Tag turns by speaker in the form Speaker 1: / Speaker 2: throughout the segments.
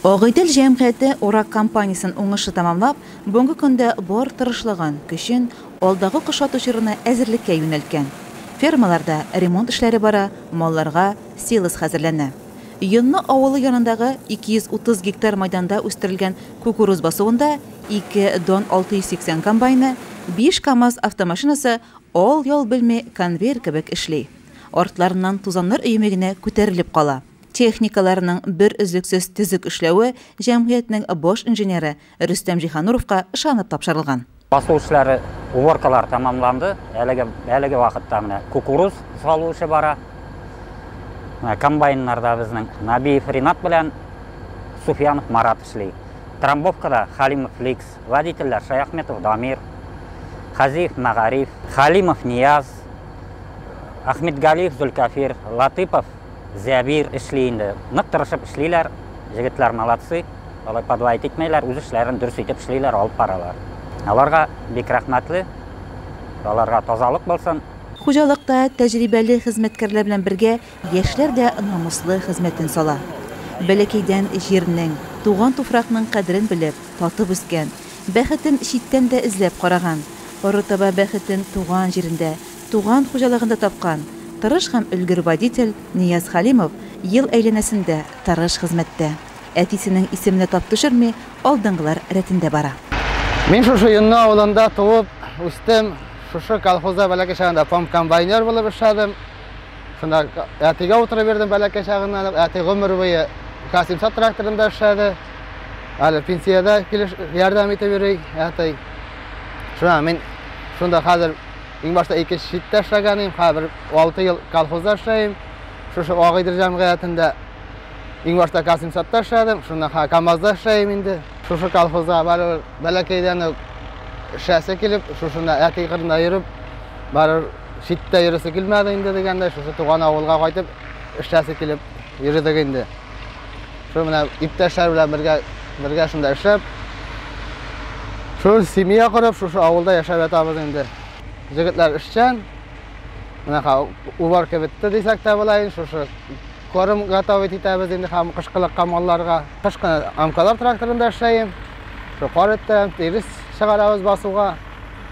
Speaker 1: Агыйдел җәмгыяте Урак компаниясын уңышлы тамамлап, бүгенге көндә бар тырышлыгын, көчен алдагы кыш атучырына әзерлеккә юнәлткән. Фермаларда ремонт эшләре бара, малларга силос хәзерләнә. Йонны авылы янындагы 230 гектар майданда үстерелгән кукуруз басуында 2 Дон 680 комбайны, 5 КАМАЗ автомашинасы ал-ял белми конвейер кебек эшли. Артларыннан тузаннар өеме генә күтәрелеп кала. Техникаларының бер өзлексез төзек эшләве җәмгыятьнең баш инженеры Рөстәм Җиһануровка ышанып тапшырылган.
Speaker 2: Басу эшләре, уборкалар тамамланды. Әлеге вакытта менә кукуруз салу эше бара. Комбайннарда безнең Набиев Ринат белән Суфьянов Марат эшли. Трамбовкада Халимов Фликс, водительләр Шаяхметов Дамир, Хазиев Магариф, Халимов Нияз, Ахметгалиев Зулькафир, Латыпов Зәбир эшли инде. Нык тырышып эшлиләр, җегетләр молодцы. Алай подвайт итмәйләр, үз эшләрен дөрес итеп эшлиләр, алып баралар. Аларга бик рәхмәтле. Аларга тазалык булсын.
Speaker 1: Хуҗалыкта тәҗрибәле хезмәткәрләр белән бергә яшьләр дә намуслы хезмәтен сала. Бәләкәйдән җирнең, туган туфракның кадерен белеп, татып үскән, бәхетен читтән дә эзләп караган, орытаба бәхетен туган җирендә, туган хуҗалыгында тапкан тырыш һәм өлгер водитель Нияз Халимов ел әйләнәсендә тырыш хезмәттә. Әтисенең исеменә тап төшерми, алдынгылар рәтендә бара.
Speaker 3: Мин шушы Йонны авылында туып, үстем, шушы колхозда бәләкәй чагында комбайнер булып эшләдем. Шунда әтигә утырып бердем бәләкәй чагыннан, әти гомер буе Касимсат тракторында эшләде. Әле пенсияда килеш ярдәм итеп йөри, әти. Мин шунда хәзер иң башта 2 читтә эшләгәнем, хәзер 6 ел колхозда эшләйм. Шушы Агыйдел җәмгыятендә иң башта Касимсатта эшләдем, шунда КАМАЗда эшләйм инде. Шушы колхозга бәләкәйдән эшләсе килеп, шушында әти кырында йөреп, бар читтә йөресе килмәде инде дигәндә, шушы туган авылга кайтып эшләсе килеп йөрдек инде. Шу менә иптәшләр белән бергә шунда эшләп, шу семья корып, шушы авылда яшәп ятабыз инде. Җегетләр эшчән, менә убарка бетте дисәк тә булай, шушы корым готовить итәбез инде һәм кышкылык камалларга. Кышкы амкалар тракторында эшләйм. Шу карыттым, тирис чыгарабыз басуга.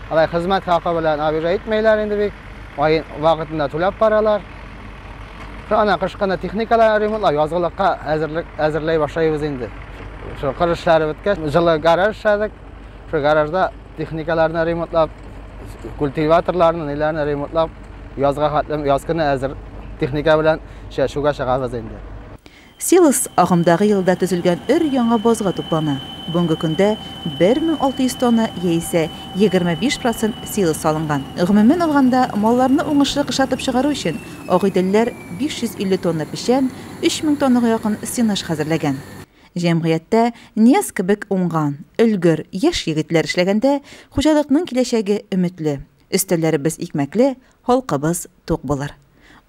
Speaker 3: Алай хезмәт хакы белән абыжа итмәйләр инде бик. Вакытында түләп баралар. Шу ана кышкына техникалар ремонтлап, язгылыкка әзерләй башлайбыз инде. Шу кыр эшләре беткәч, җылы гараж эшләдек. Шу гаражда техникаларны ремонтлап, культиваторларны, ниләрне ремонтлап, язга хәтлем язкыны әзер техника белән шуга чыгабыз инде.
Speaker 1: Силос агымдагы елда төзелгән яңа базга туплана. Бүгенге көндә 1600 тонна яисә 25% силос салынган. Гомумән алганда, малларны уңышлы кышатып чыгару өчен Агыйделләр 550 тонна печән, 3000 тоннага якын сенаж хәзерләгән. Җәмгыятьтә Нияз кебек уңган, өлгер яшь егетләр эшләгәндә хуҗалыкның киләчәге өметле. Өстәлләребез икмәкле, халкыбыз тук булыр.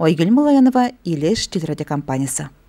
Speaker 1: Айгөл Малаянова, Илеш телерадиокомпаниясе.